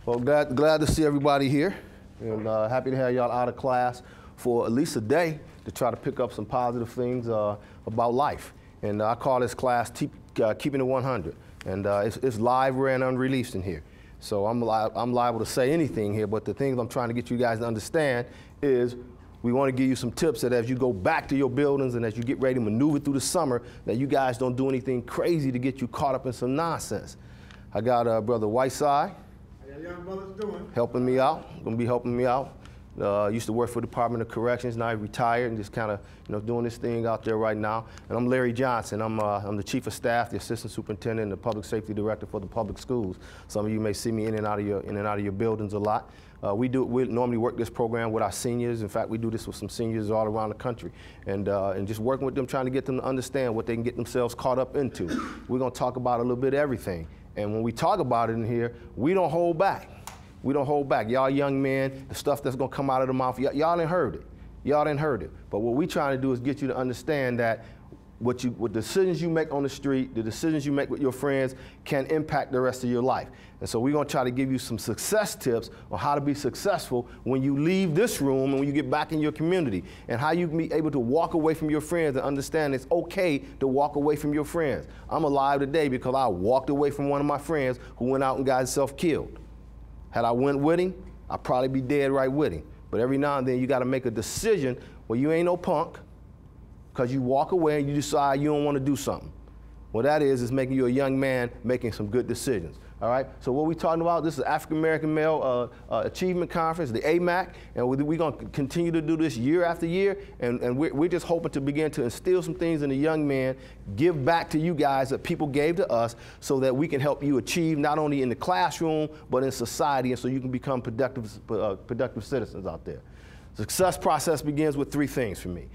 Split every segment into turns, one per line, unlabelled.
Well, glad to see everybody here, and happy to have y'all out of class for at least a day to try to pick up some positive things about life. And I call this class Keeping It 100, and it's live, rare, and unreleased in here. So I'm liable to say anything here, but the things I'm trying to get you guys to understand is we want to give you some tips that as you go back to your buildings and as you get ready to maneuver through the summer, that you guys don't do anything crazy to get you caught up in some nonsense. I got Brother Whiteside.
Young brothers doing?
Helping me out, gonna be helping me out. Used to work for the Department of Corrections, now he's retired and just kind of doing this thing out there right now. And I'm Larry Johnson, I'm the Chief of Staff, the Assistant Superintendent, and the Public Safety Director for the public schools. Some of you may see me in and out of your buildings a lot. We normally work this program with our seniors. In fact, we do this with some seniors all around the country. And just working with them, trying to get them to understand what they can get themselves caught up into. We're gonna talk about a little bit of everything. And when we talk about it in here, we don't hold back. We don't hold back. Y'all young men, the stuff that's gonna come out of the mouth, y'all didn't heard it. Y'all didn't heard it. But what we trying to do is get you to understand that what decisions you make on the street, the decisions you make with your friends can impact the rest of your life. And so we're gonna try to give you some success tips on how to be successful when you leave this room and when you get back in your community, and how you can be able to walk away from your friends and understand it's okay to walk away from your friends. I'm alive today because I walked away from one of my friends who went out and got himself killed. Had I went with him, I'd probably be dead right with him. But every now and then you gotta make a decision where you ain't no punk, because you walk away and you decide you don't want to do something. What that is making you a young man making some good decisions. All right, so what we're talking about, this is African American Male Achievement Conference, the AMAC, and we're going to continue to do this year after year, and we're just hoping to begin to instill some things in the young man, give back to you guys that people gave to us, so that we can help you achieve not only in the classroom, but in society, and so you can become productive citizens out there. The success process begins with three things for me.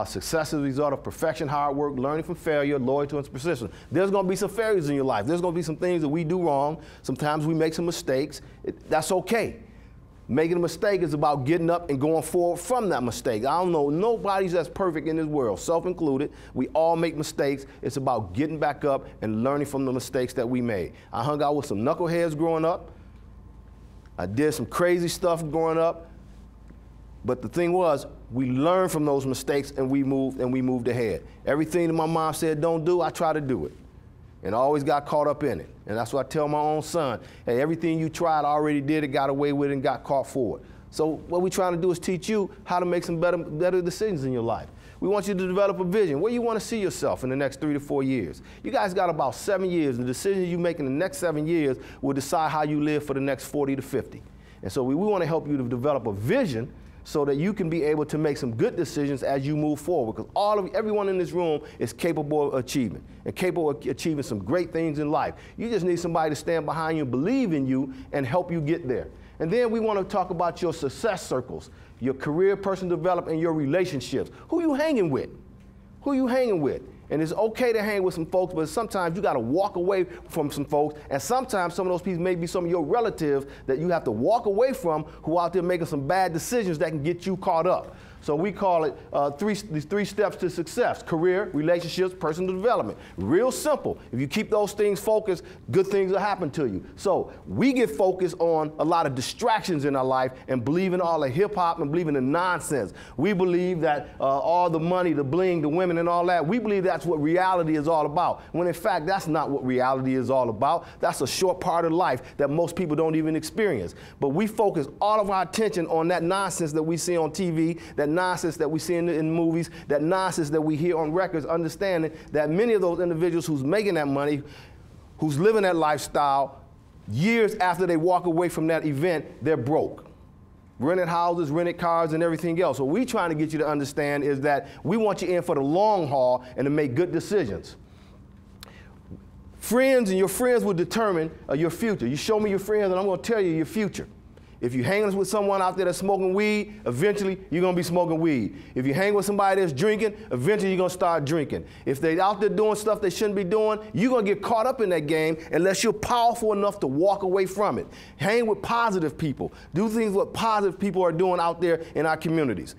Success is a result of perfection, hard work, learning from failure, loyalty, and persistence. There's going to be some failures in your life. There's going to be some things that we do wrong. Sometimes we make some mistakes. That's okay. Making a mistake is about getting up and going forward from that mistake. I don't know, nobody's as perfect in this world, self-included. We all make mistakes. It's about getting back up and learning from the mistakes that we made. I hung out with some knuckleheads growing up. I did some crazy stuff growing up. But the thing was, we learned from those mistakes and we moved ahead. Everything that my mom said don't do, I try to do it. And I always got caught up in it. And that's what I tell my own son. Hey, everything you tried, I already did it, got away with it, and got caught for it. So what we're trying to do is teach you how to make some better decisions in your life. We want you to develop a vision. Where you want to see yourself in the next 3 to 4 years. You guys got about 7 years. And the decisions you make in the next 7 years will decide how you live for the next 40 to 50. And so we want to help you to develop a vision so that you can be able to make some good decisions as you move forward, because everyone in this room is capable of achievement and capable of achieving some great things in life. You just need somebody to stand behind you, believe in you, and help you get there. And then we want to talk about your success circles, your career, personal development, and your relationships. Who you hanging with? Who you hanging with? And it's okay to hang with some folks, but sometimes you got to walk away from some folks, and sometimes some of those people may be some of your relatives that you have to walk away from, who out there making some bad decisions that can get you caught up. So we call it these three steps to success: career, relationships, personal development. Real simple. If you keep those things focused, good things will happen to you. So we get focused on a lot of distractions in our life and believe in all the hip hop and believe in the nonsense. We believe that all the money, the bling, the women and all that, we believe that's what reality is all about. When in fact, that's not what reality is all about. That's a short part of life that most people don't even experience. But we focus all of our attention on that nonsense that we see on TV, that nonsense that we see in movies, that nonsense that we hear on records, understanding that many of those individuals who's making that money, who's living that lifestyle, years after they walk away from that event, they're broke. Rented houses, rented cars, and everything else. What we're trying to get you to understand is that we want you in for the long haul and to make good decisions. Friends and your friends will determine your future. You show me your friends and I'm going to tell you your future. If you hang with someone out there that's smoking weed, eventually you're going to be smoking weed. If you hang with somebody that's drinking, eventually you're going to start drinking. If they're out there doing stuff they shouldn't be doing, you're going to get caught up in that game unless you're powerful enough to walk away from it. Hang with positive people. Do things what positive people are doing out there in our communities.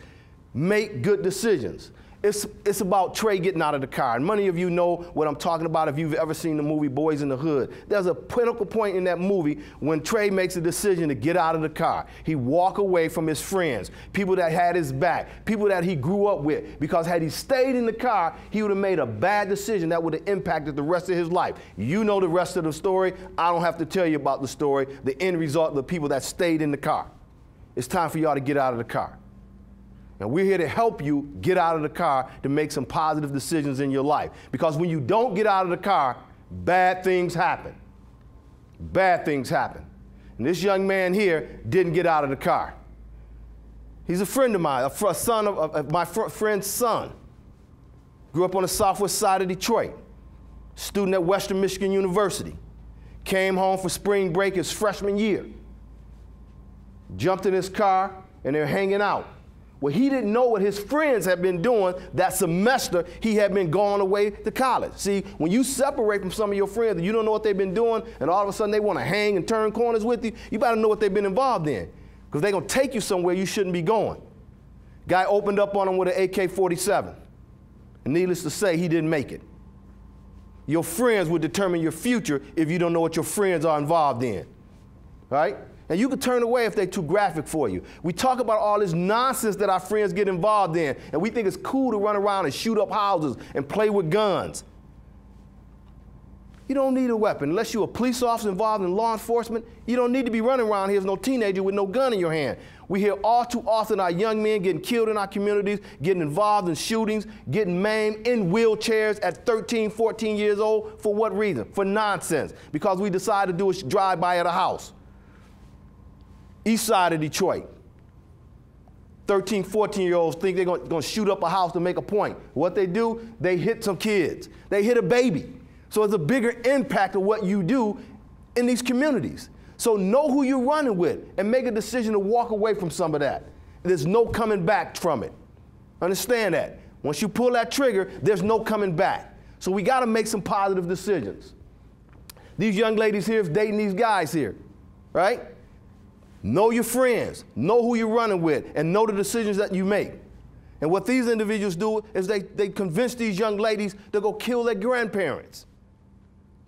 Make good decisions. It's about Trey getting out of the car. And many of you know what I'm talking about if you've ever seen the movie Boys in the Hood. There's a pinnacle point in that movie when Trey makes a decision to get out of the car. He walk away from his friends, people that had his back, people that he grew up with. Because had he stayed in the car, he would have made a bad decision that would have impacted the rest of his life. You know the rest of the story. I don't have to tell you about the story, the end result of the people that stayed in the car. It's time for y'all to get out of the car. And we're here to help you get out of the car to make some positive decisions in your life. Because when you don't get out of the car, bad things happen. Bad things happen. And this young man here didn't get out of the car. He's a friend of mine, a son of my friend's son. Grew up on the southwest side of Detroit. Student at Western Michigan University. Came home for spring break his freshman year. Jumped in his car and they're hanging out. Well, he didn't know what his friends had been doing that semester he had been going away to college. See, when you separate from some of your friends and you don't know what they've been doing and all of a sudden they want to hang and turn corners with you, you better know what they've been involved in because they're going to take you somewhere you shouldn't be going. Guy opened up on him with an AK-47. And needless to say, he didn't make it. Your friends will determine your future if you don't know what your friends are involved in, right? And you can turn away if they're too graphic for you. We talk about all this nonsense that our friends get involved in, and we think it's cool to run around and shoot up houses and play with guns. You don't need a weapon. Unless you're a police officer involved in law enforcement, you don't need to be running around here as no teenager with no gun in your hand. We hear all too often our young men getting killed in our communities, getting involved in shootings, getting maimed in wheelchairs at 13, 14 years old. For what reason? For nonsense. Because we decided to do a drive-by at a house. East side of Detroit. 13, 14-year-olds think they're going to shoot up a house to make a point. What they do, they hit some kids. They hit a baby. So it's a bigger impact of what you do in these communities. So know who you're running with and make a decision to walk away from some of that. There's no coming back from it. Understand that. Once you pull that trigger, there's no coming back. So we got to make some positive decisions. These young ladies here is dating these guys here, right? Know your friends, know who you're running with, and know the decisions that you make. And what these individuals do is they convince these young ladies to go kill their grandparents.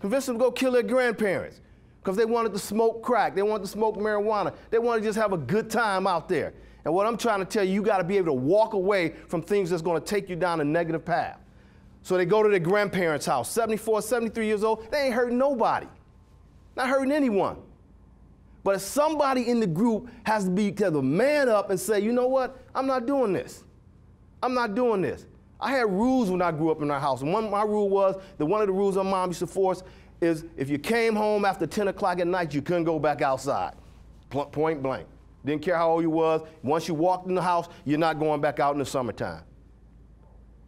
Convince them to go kill their grandparents because they wanted to smoke crack, they wanted to smoke marijuana, they wanted to just have a good time out there. And what I'm trying to tell you, you got to be able to walk away from things that's going to take you down a negative path. So they go to their grandparents' house, 74, 73 years old, they ain't hurting nobody, not hurting anyone. But if somebody in the group has to man up and say, you know what, I'm not doing this. I'm not doing this. I had rules when I grew up in our house. And my rule was that one of the rules my mom used to force is if you came home after 10 o'clock at night, you couldn't go back outside, point blank. Didn't care how old you was. Once you walked in the house, you're not going back out in the summertime.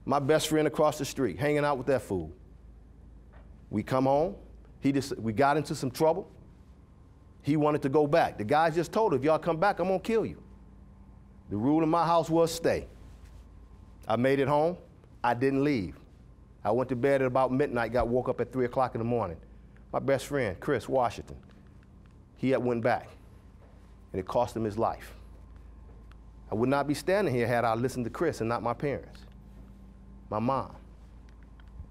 My best friend across the street, hanging out with that fool. We come home. We got into some trouble. He wanted to go back. The guy just told him, if y'all come back, I'm going to kill you. The rule in my house was stay. I made it home. I didn't leave. I went to bed at about midnight, woke up at 3 o'clock in the morning. My best friend, Chris Washington, he had went back, and it cost him his life. I would not be standing here had I listened to Chris and not my parents, my mom.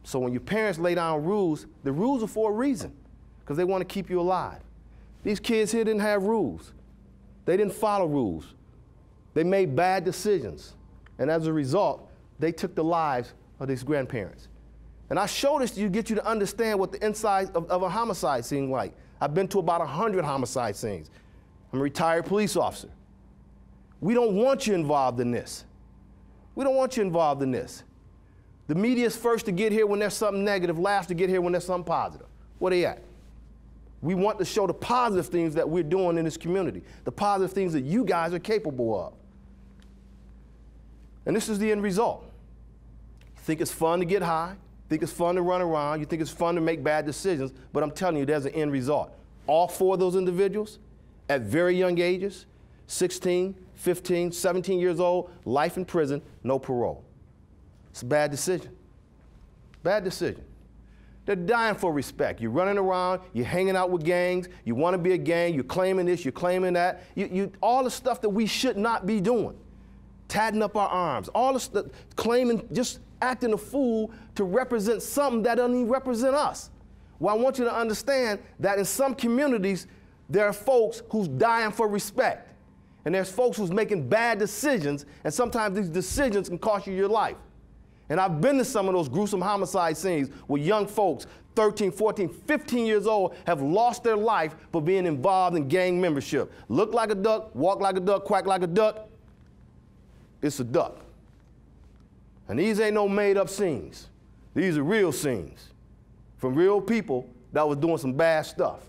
So when your parents lay down rules, the rules are for a reason, because they want to keep you alive. These kids here didn't have rules. They didn't follow rules. They made bad decisions. And as a result, they took the lives of these grandparents. And I show this to get you to understand what the inside of a homicide scene like. I've been to about 100 homicide scenes. I'm a retired police officer. We don't want you involved in this. We don't want you involved in this. The media's first to get here when there's something negative, last to get here when there's something positive. Where they at? We want to show the positive things that we're doing in this community, the positive things that you guys are capable of. And this is the end result. You think it's fun to get high, think it's fun to run around, you think it's fun to make bad decisions, but I'm telling you, there's an end result. All four of those individuals, at very young ages, 16, 15, 17 years old, life in prison, no parole. It's a bad decision. Bad decision. They're dying for respect. You're running around, you're hanging out with gangs, you want to be a gang, you're claiming this, you're claiming that, all the stuff that we should not be doing tatting up our arms, all this claiming, just acting a fool to represent something that doesn't even represent us. Well, I want you to understand that in some communities, there are folks who's dying for respect. And there's folks who's making bad decisions, and sometimes these decisions can cost you your life. And I've been to some of those gruesome homicide scenes where young folks, 13, 14, 15 years old, have lost their life for being involved in gang membership. Look like a duck, walk like a duck, quack like a duck. It's a duck. And these ain't no made-up scenes. These are real scenes from real people that was doing some bad stuff.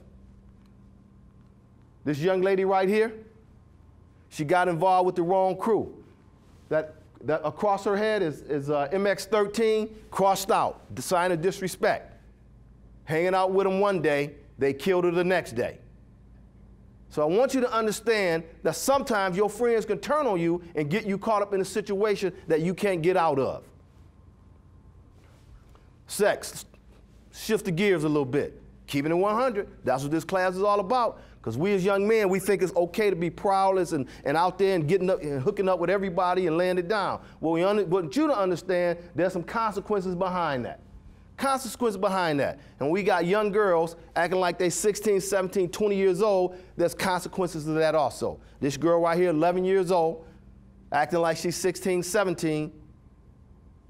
This young lady right here, she got involved with the wrong crew. That across her head is MX-13, crossed out, the sign of disrespect. Hanging out with them one day, they killed her the next day. So I want you to understand that sometimes your friends can turn on you and get you caught up in a situation that you can't get out of. Sex, shift the gears a little bit. Keeping it 100, that's what this class is all about. Because we as young men, we think it's okay to be prowlers and out there and getting up and hooking up with everybody and laying it down. Well, we want you to understand there's some consequences behind that. Consequences behind that. And we got young girls acting like they're 16, 17, 20 years old, there's consequences to that also. This girl right here, 11 years old, acting like she's 16, 17,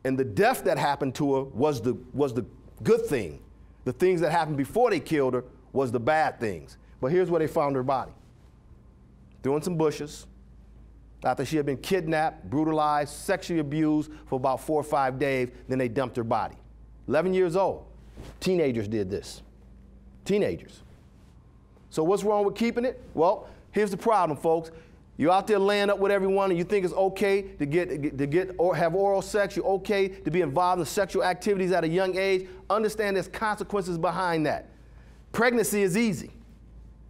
and the death that happened to her was the good thing. The things that happened before they killed her was the bad things. But here's where they found her body. Through in some bushes, after she had been kidnapped, brutalized, sexually abused for about 4 or 5 days, then they dumped her body. 11 years old. Teenagers did this. Teenagers. So what's wrong with keeping it? Well, here's the problem, folks. You're out there laying up with everyone and you think it's okay to have oral sex, you're okay to be involved in sexual activities at a young age. Understand there's consequences behind that. Pregnancy is easy.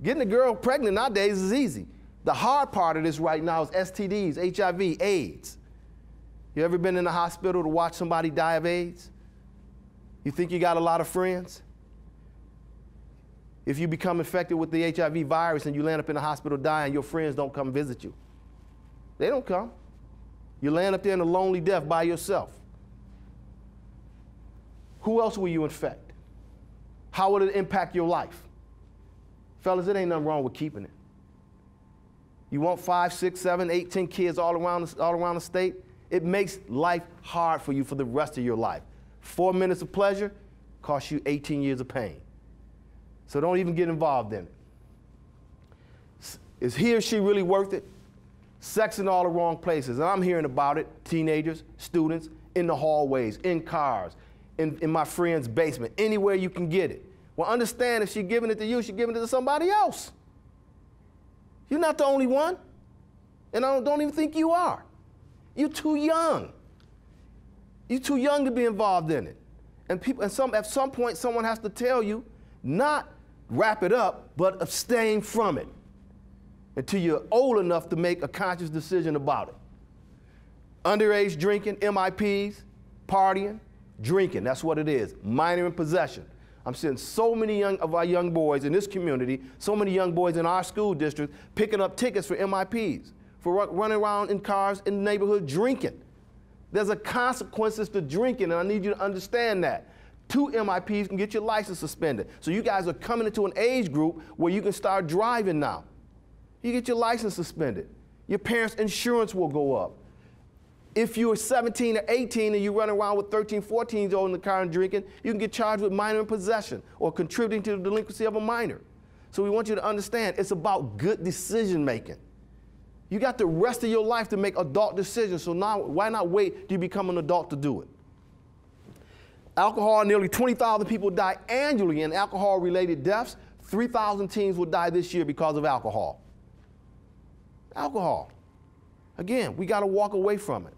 Getting a girl pregnant nowadays is easy. The hard part of this right now is STDs, HIV, AIDS. You ever been in the hospital to watch somebody die of AIDS? You think you got a lot of friends? If you become infected with the HIV virus and you land up in the hospital dying, your friends don't come visit you. They don't come. You land up there in a lonely death by yourself. Who else will you infect? How will it impact your life? Fellas, it ain't nothing wrong with keeping it. You want 5, 6, 7, 8, 10 kids all around the state? It makes life hard for you for the rest of your life. 4 minutes of pleasure costs you 18 years of pain. So don't even get involved in it. Is he or she really worth it? Sex in all the wrong places. And I'm hearing about it, teenagers, students, in the hallways, in cars, in my friend's basement, anywhere you can get it. Well, understand if she's giving it to you, she's giving it to somebody else. You're not the only one. And I don't even think you are. You're too young. You're too young to be involved in it. And at some point, someone has to tell you, not wrap it up, but abstain from it until you're old enough to make a conscious decision about it. Underage drinking, MIPs, partying, drinking, that's what it is, minor in possession. I'm seeing so many of our young boys in this community, so many young boys in our school district picking up tickets for MIPs, for running around in cars in the neighborhood drinking. There's a consequences to drinking, and I need you to understand that. 2 MIPs can get your license suspended. So you guys are coming into an age group where you can start driving now. You get your license suspended. Your parents' insurance will go up. If you're 17 or 18 and you run around with 13, 14 years old in the car and drinking, you can get charged with minor in possession or contributing to the delinquency of a minor. So we want you to understand it's about good decision making. You got the rest of your life to make adult decisions, so now why not wait till you become an adult to do it? Alcohol, nearly 20,000 people die annually in alcohol-related deaths. 3,000 teens will die this year because of alcohol. Alcohol. Again, we got to walk away from it.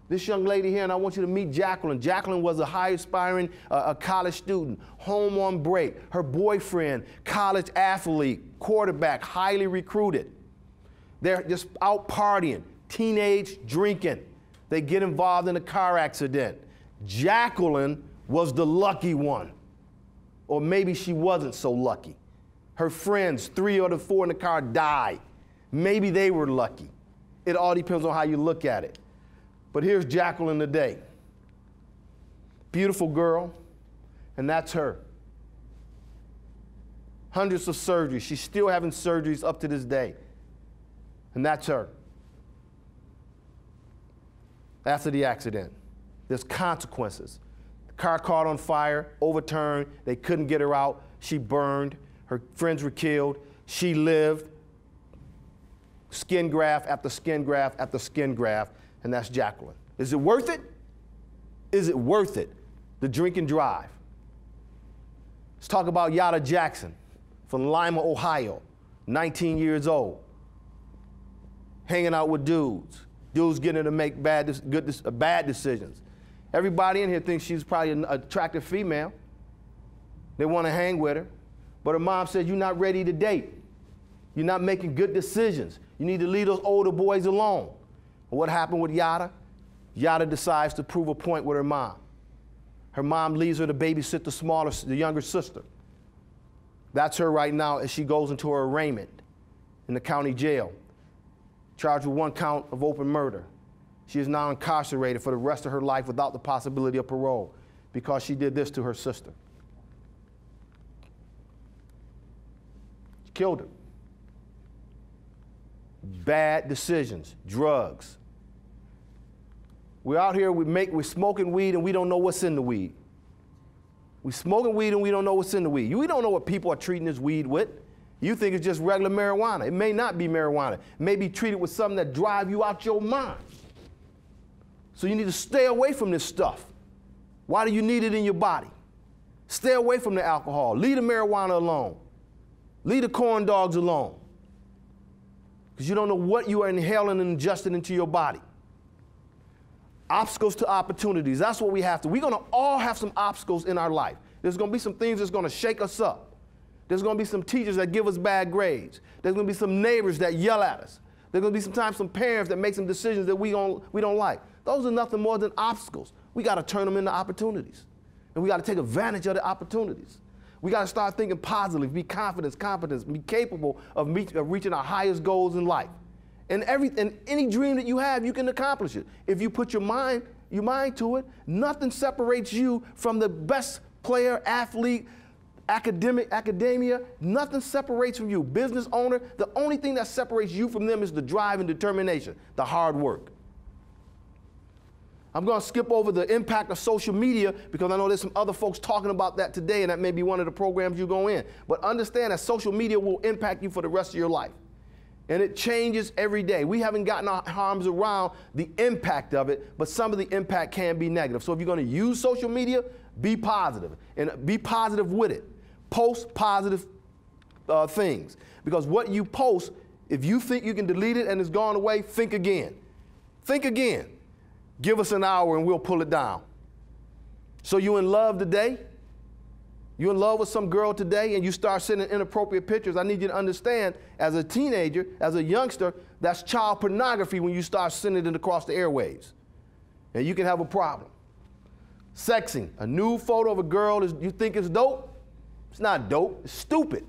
This young lady here, and I want you to meet Jacqueline. Jacqueline was a high aspiring college student, home on break. Her boyfriend, college athlete, quarterback, highly recruited. They're just out partying, teenage drinking. They get involved in a car accident. Jacqueline was the lucky one. Or maybe she wasn't so lucky. Her friends, 3 or 4 in the car, died. Maybe they were lucky. It all depends on how you look at it. But here's Jacqueline today. Beautiful girl, and that's her. Hundreds of surgeries. She's still having surgeries up to this day. And that's her. After the accident, there's consequences. The car caught on fire, overturned, they couldn't get her out, she burned, her friends were killed, she lived, skin graft after skin graft after skin graft, and that's Jacqueline. Is it worth it? Is it worth it? The drink and drive. Let's talk about Yada Jackson from Lima, Ohio, 19 years old, hanging out with dudes. Dudes getting her to make bad decisions. Everybody in here thinks she's probably an attractive female. They want to hang with her. But her mom said, you're not ready to date. You're not making good decisions. You need to leave those older boys alone. And what happened with Yada? Yada decides to prove a point with her mom. Her mom leaves her to babysit the younger sister. That's her right now as she goes into her arraignment in the county jail, charged with 1 count of open murder. She is now incarcerated for the rest of her life without the possibility of parole because she did this to her sister. She killed her. Bad decisions, drugs. We're out here, we're smoking weed and we don't know what's in the weed. We're smoking weed and we don't know what's in the weed. We don't know what people are treating this weed with. You think it's just regular marijuana. It may not be marijuana. It may be treated with something that drives you out your mind. So you need to stay away from this stuff. Why do you need it in your body? Stay away from the alcohol. Leave the marijuana alone. Leave the corn dogs alone. Because you don't know what you are inhaling and ingesting into your body. Obstacles to opportunities. That's what we have to. We're going to all have some obstacles in our life. There's going to be some things that's going to shake us up. There's going to be some teachers that give us bad grades. There's going to be some neighbors that yell at us. There's going to be sometimes some parents that make some decisions that we don't like. Those are nothing more than obstacles. We got to turn them into opportunities. And we got to take advantage of the opportunities. We got to start thinking positively, be confident, competent, be capable of reaching our highest goals in life. And any dream that you have, you can accomplish it. If you put your mind to it, nothing separates you from the best player, athlete, academia, nothing separates from you. Business owner, the only thing that separates you from them is the drive and determination, the hard work. I'm going to skip over the impact of social media because I know there's some other folks talking about that today, and that may be one of the programs you go in. But understand that social media will impact you for the rest of your life. And it changes every day. We haven't gotten our arms around the impact of it, but some of the impact can be negative. So if you're going to use social media, be positive, and be positive with it. Post positive things. Because what you post, if you think you can delete it and it's gone away, think again. Think again. Give us an hour and we'll pull it down. So you in love today? You in love with some girl today and you start sending inappropriate pictures? I need you to understand, as a teenager, as a youngster, that's child pornography when you start sending it across the airwaves. And you can have a problem. Sexing, a nude photo of a girl you think is dope? It's not dope, it's stupid.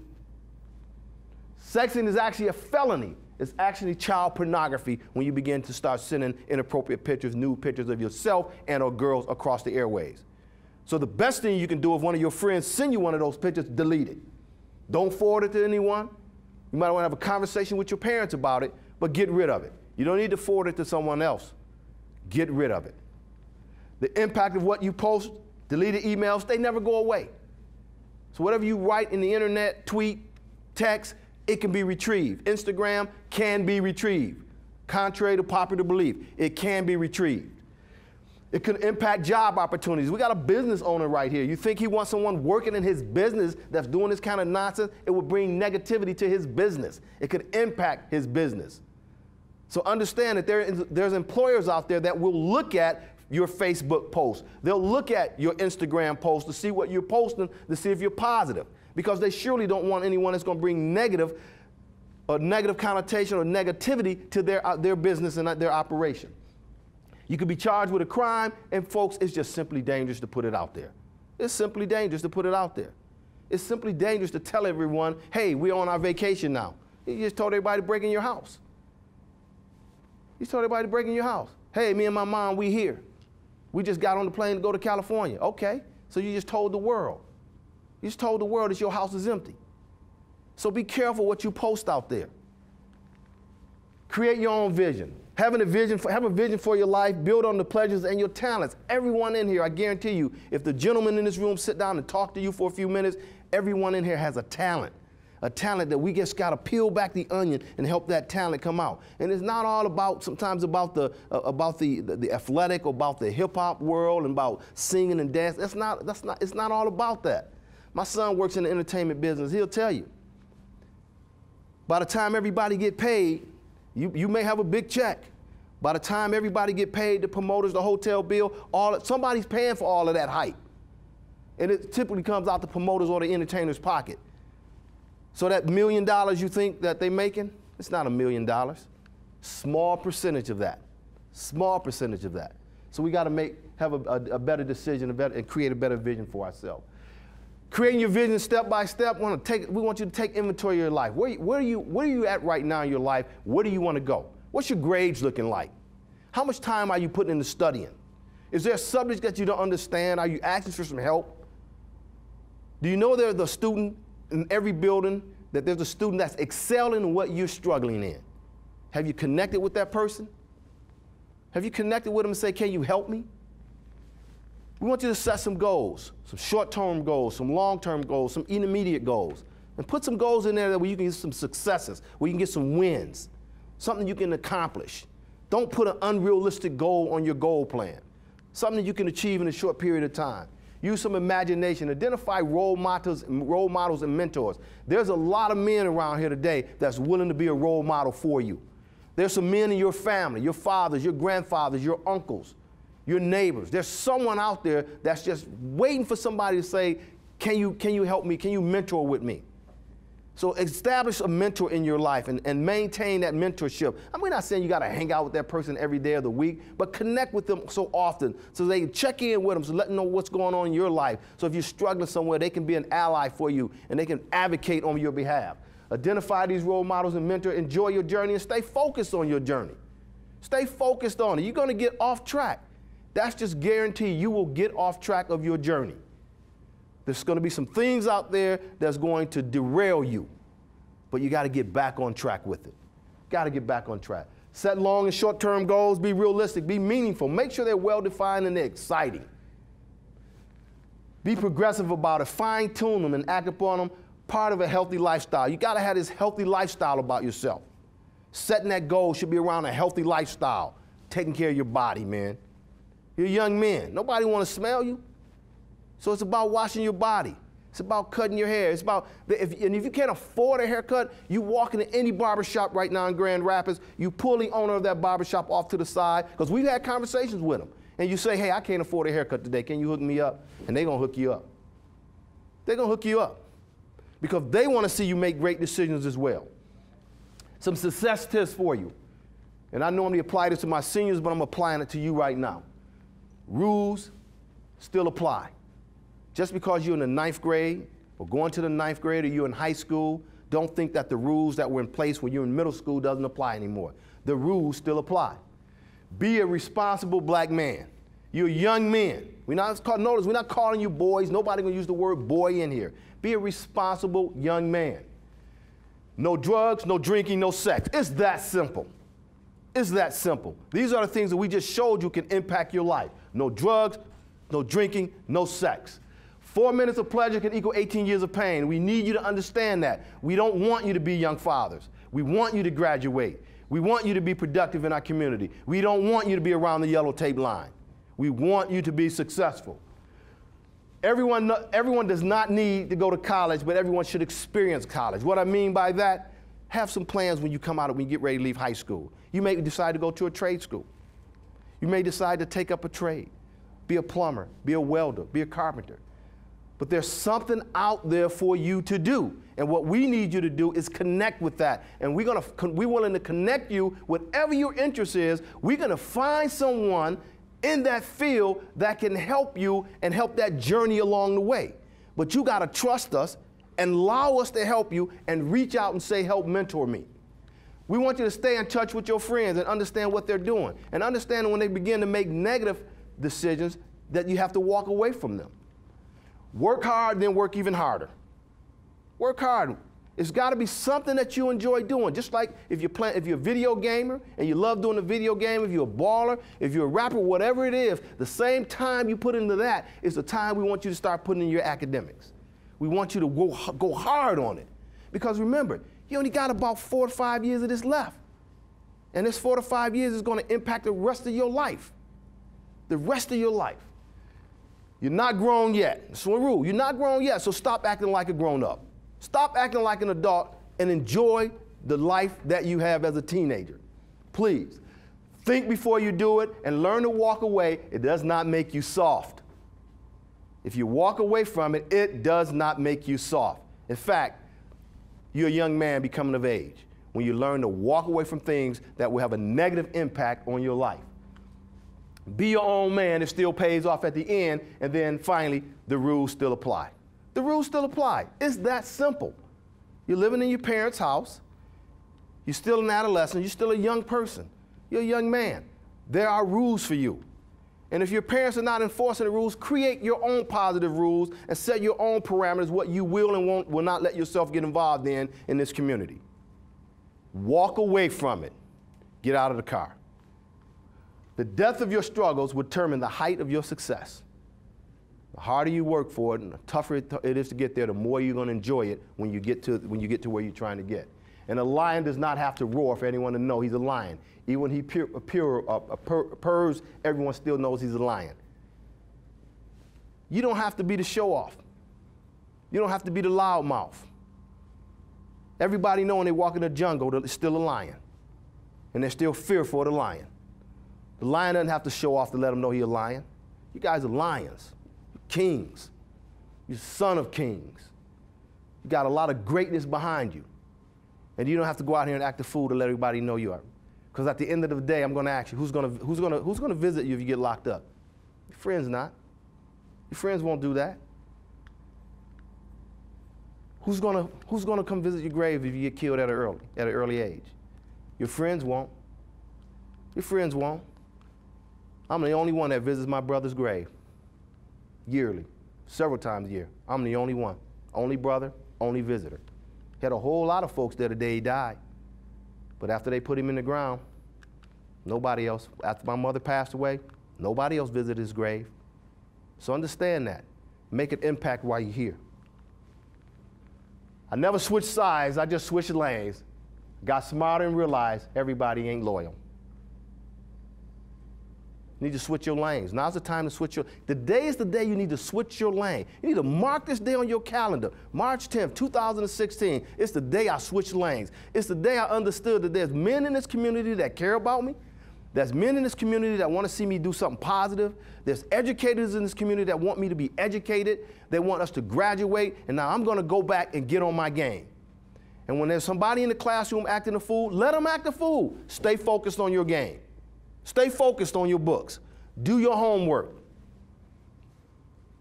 Sexing is actually a felony. It's actually child pornography when you begin to start sending inappropriate pictures, nude pictures of yourself and or girls across the airways. So the best thing you can do if one of your friends send you one of those pictures, delete it. Don't forward it to anyone. You might want to have a conversation with your parents about it, but get rid of it. You don't need to forward it to someone else. Get rid of it. The impact of what you post, deleted emails, they never go away. So whatever you write in the internet, tweet, text, it can be retrieved. Instagram can be retrieved. Contrary to popular belief, it can be retrieved. It can impact job opportunities. We got a business owner right here. You think he wants someone working in his business that's doing this kind of nonsense? It would bring negativity to his business. It could impact his business. So understand that there's employers out there that will look at your Facebook post. They'll look at your Instagram post to see what you're posting, to see if you're positive. Because they surely don't want anyone that's going to bring negative connotation or negativity to their business and their operation. You could be charged with a crime, and folks, it's just simply dangerous to put it out there. It's simply dangerous to put it out there. It's simply dangerous to tell everyone, hey, we're on our vacation now. You just told everybody to break in your house. You told everybody to break in your house. Hey, me and my mom, we here. We just got on the plane to go to California. Okay, so you just told the world. You just told the world that your house is empty. So be careful what you post out there. Create your own vision. Have a vision for your life. Build on the pleasures and your talents. Everyone in here, I guarantee you, if the gentlemen in this room sit down and talk to you for a few minutes, everyone in here has a talent that we just got to peel back the onion and help that talent come out. And it's not all about, sometimes about the athletic or about the hip hop world and about singing and dancing. It's not all about that. My son works in the entertainment business. He'll tell you, by the time everybody get paid, you may have a big check. By the time everybody get paid, the promoters, the hotel bill, somebody's paying for all of that hype. And it typically comes out the promoters or the entertainer's pocket. So that $1 million you think that they're making, it's not $1 million. Small percentage of that. Small percentage of that. So we got to have a better decision and create a better vision for ourselves. Creating your vision step by step, we want you to take inventory of your life. Where are you at right now in your life? Where do you want to go? What's your grades looking like? How much time are you putting into studying? Is there a subject that you don't understand? Are you asking for some help? Do you know there's a student in every building, that there's a student that's excelling in what you're struggling in? Have you connected with that person? Have you connected with them and say, can you help me? We want you to set some goals, some short-term goals, some long-term goals, some intermediate goals. And put some goals in there where you can get some successes, where you can get some wins, something you can accomplish. Don't put an unrealistic goal on your goal plan, something you can achieve in a short period of time. Use some imagination. Identify role models and mentors. There's a lot of men around here today that's willing to be a role model for you. There's some men in your family, your fathers, your grandfathers, your uncles, your neighbors. There's someone out there that's just waiting for somebody to say, can you help me? Can you mentor with me? So establish a mentor in your life and maintain that mentorship. I'm not saying you got to hang out with that person every day of the week, but connect with them so often so they can check in with them, so let them know what's going on in your life. So if you're struggling somewhere, they can be an ally for you and they can advocate on your behalf. Identify these role models and mentor, enjoy your journey, and stay focused on your journey. Stay focused on it. You're going to get off track. That's just guaranteed. You will get off track of your journey. There's going to be some things out there that's going to derail you, but you got to get back on track with it. Got to get back on track. Set long and short-term goals. Be realistic. Be meaningful. Make sure they're well-defined and they're exciting. Be progressive about it. Fine-tune them and act upon them. Part of a healthy lifestyle. You got to have this healthy lifestyle about yourself. Setting that goal should be around a healthy lifestyle. Taking care of your body, man. You're a young man. Nobody want to smell you. So it's about washing your body. It's about cutting your hair. It's about, if you can't afford a haircut, you walk into any barbershop right now in Grand Rapids, you pull the owner of that barbershop off to the side, because we've had conversations with them. And you say, hey, I can't afford a haircut today. Can you hook me up? And they're going to hook you up. They're going to hook you up because they want to see you make great decisions as well. Some success tips for you. And I normally apply this to my seniors, but I'm applying it to you right now. Rules still apply. Just because you're in the 9th grade or going to the 9th grade or you're in high school, don't think that the rules that were in place when you're in middle school doesn't apply anymore. The rules still apply. Be a responsible black man. You're a young man. Notice, we're not calling you boys. Nobody's going to use the word boy in here. Be a responsible young man. No drugs, no drinking, no sex. It's that simple. It's that simple. These are the things that we just showed you can impact your life. No drugs, no drinking, no sex. 4 minutes of pleasure can equal 18 years of pain. We need you to understand that. We don't want you to be young fathers. We want you to graduate. We want you to be productive in our community. We don't want you to be around the yellow tape line. We want you to be successful. Everyone does not need to go to college, but everyone should experience college. What I mean by that, have some plans when you come out, when you get ready to leave high school. You may decide to go to a trade school. You may decide to take up a trade, be a plumber, be a welder, be a carpenter. But there's something out there for you to do. And what we need you to do is connect with that. And we're willing to connect you, whatever your interest is. We're going to find someone in that field that can help you and help that journey along the way. But you got to trust us and allow us to help you and reach out and say, help mentor me. We want you to stay in touch with your friends and understand what they're doing. And understand when they begin to make negative decisions that you have to walk away from them. Work hard, then work even harder. Work hard. It's got to be something that you enjoy doing. Just like if you're a video gamer and you love doing a video game, if you're a baller, if you're a rapper, whatever it is, the same time you put into that is the time we want you to start putting in your academics. We want you to go hard on it. Because remember, you only got about 4 to 5 years of this left. And this 4 to 5 years is going to impact the rest of your life. The rest of your life. You're not grown yet. That's one rule. You're not grown yet, so stop acting like a grown-up. Stop acting like an adult and enjoy the life that you have as a teenager. Please, think before you do it and learn to walk away. It does not make you soft. If you walk away from it, it does not make you soft. In fact, you're a young man becoming of age when you learn to walk away from things that will have a negative impact on your life. Be your own man. It still pays off at the end, and then finally, the rules still apply. The rules still apply. It's that simple. You're living in your parents' house. You're still an adolescent. You're still a young person. You're a young man. There are rules for you. And if your parents are not enforcing the rules, create your own positive rules and set your own parameters, what you will and will not let yourself get involved in this community. Walk away from it. Get out of the car. The depth of your struggles will determine the height of your success. The harder you work for it and the tougher it is to get there, the more you're going to enjoy it when you get to where you're trying to get. And a lion does not have to roar for anyone to know he's a lion. Even when he purrs, everyone still knows he's a lion. You don't have to be the show-off. You don't have to be the loudmouth. Everybody knows when they walk in the jungle, they're still a lion. And they're still fearful of the lion. The lion doesn't have to show off to let them know he's a lion. You guys are lions. Kings. You're son of kings. You got a lot of greatness behind you. And you don't have to go out here and act a fool to let everybody know you are. Because at the end of the day, I'm going to ask you, who's going to visit you if you get locked up? Your friends not. Your friends won't do that. Who's going to come visit your grave if you get killed at an early age? Your friends won't. Your friends won't. I'm the only one that visits my brother's grave yearly, several times a year. I'm the only one. Only brother, only visitor. Had a whole lot of folks there the day he died. But after they put him in the ground, nobody else, after my mother passed away, nobody else visited his grave. So understand that. Make an impact while you're here. I never switched sides, I just switched lanes. Got smarter and realized everybody ain't loyal. You need to switch your lanes. Now's the time to switch the day is the day you need to switch your lane. You need to mark this day on your calendar. March 10th, 2016. It's the day I switched lanes. It's the day I understood that there's men in this community that care about me. There's men in this community that want to see me do something positive. There's educators in this community that want me to be educated. They want us to graduate. And now I'm going to go back and get on my game. And when there's somebody in the classroom acting a fool, let them act a fool. Stay focused on your game. Stay focused on your books. Do your homework.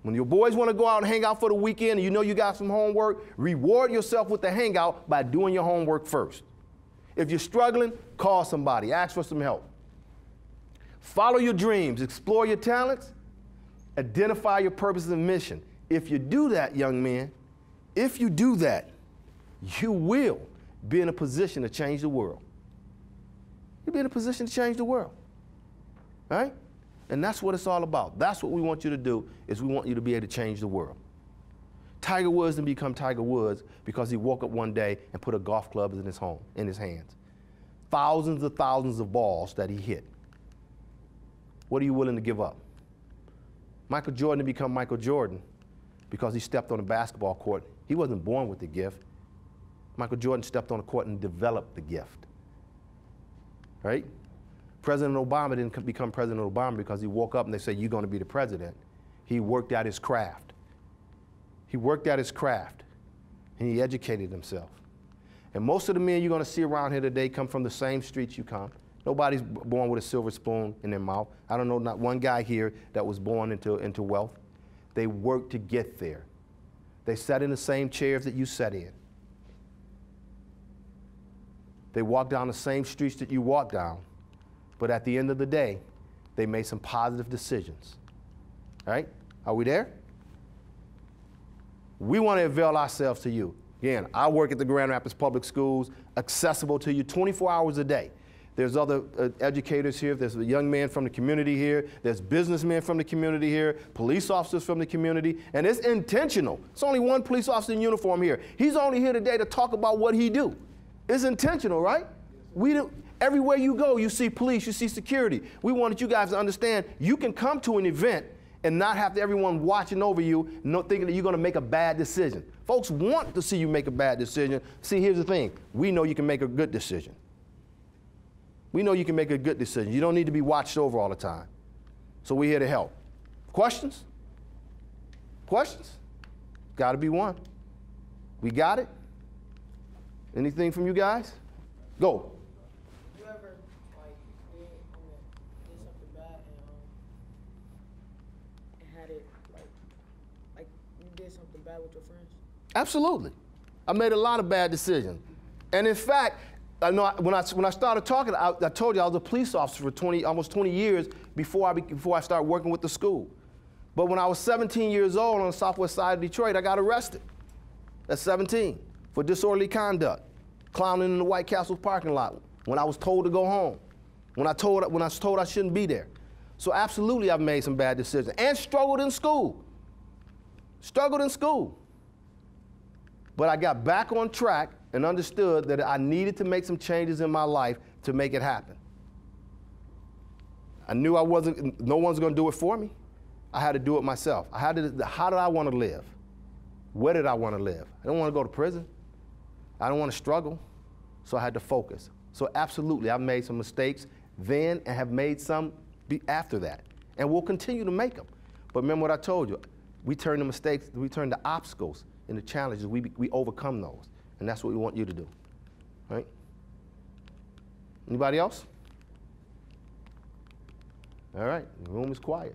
When your boys want to go out and hang out for the weekend and you know you got some homework, reward yourself with the hangout by doing your homework first. If you're struggling, call somebody. Ask for some help. Follow your dreams. Explore your talents. Identify your purpose and mission. If you do that, young men, if you do that, you will be in a position to change the world. You'll be in a position to change the world. Right? And that's what it's all about. That's what we want you to do, is we want you to be able to change the world. Tiger Woods didn't become Tiger Woods because he woke up one day and put a golf club in his hands. Thousands of balls that he hit. What are you willing to give up? Michael Jordan didn't become Michael Jordan because he stepped on a basketball court. He wasn't born with the gift. Michael Jordan stepped on the court and developed the gift. Right? President Obama didn't become President Obama because he woke up and they said, you're going to be the president. He worked out his craft. He worked out his craft, and he educated himself. And most of the men you're going to see around here today come from the same streets you come. Nobody's born with a silver spoon in their mouth. I don't know not one guy here that was born into wealth. They worked to get there. They sat in the same chairs that you sat in. They walk down the same streets that you walk down, but at the end of the day, they made some positive decisions. All right? Are we there? We want to avail ourselves to you. Again, I work at the Grand Rapids Public Schools, accessible to you 24 hours a day. There's other educators here. There's a young man from the community here. There's businessmen from the community here, police officers from the community, and it's intentional. It's only one police officer in uniform here. He's only here today to talk about what he do. It's intentional, right? We do. Everywhere you go, you see police, you see security. We wanted you guys to understand you can come to an event and not have everyone watching over you, thinking that you're going to make a bad decision. Folks want to see you make a bad decision. See, here's the thing. We know you can make a good decision. We know you can make a good decision. You don't need to be watched over all the time. So we're here to help. Questions? Questions? Got to be one. We got it? Anything from you guys? Go.
You ever like did something bad and had it like you did something bad with your friends?
Absolutely. I made a lot of bad decisions. And in fact, I know when I started talking, I told you I was a police officer for almost 20 years before I started working with the school. But when I was 17 years old on the southwest side of Detroit, I got arrested at 17 for disorderly conduct, clowning in the White Castle parking lot when I was told to go home, when I was told I shouldn't be there. So absolutely I've made some bad decisions and struggled in school. Struggled in school. But I got back on track and understood that I needed to make some changes in my life to make it happen. I knew no one's going to do it for me. I had to do it myself. How did I want to live? Where did I want to live? I don't want to go to prison. I don't want to struggle. So I had to focus. So absolutely, I've made some mistakes then and have made some after that. And we'll continue to make them. But remember what I told you. We turn the mistakes, we turn the obstacles into challenges. We overcome those. And that's what we want you to do. Right? Anybody else? All right, the room is quiet.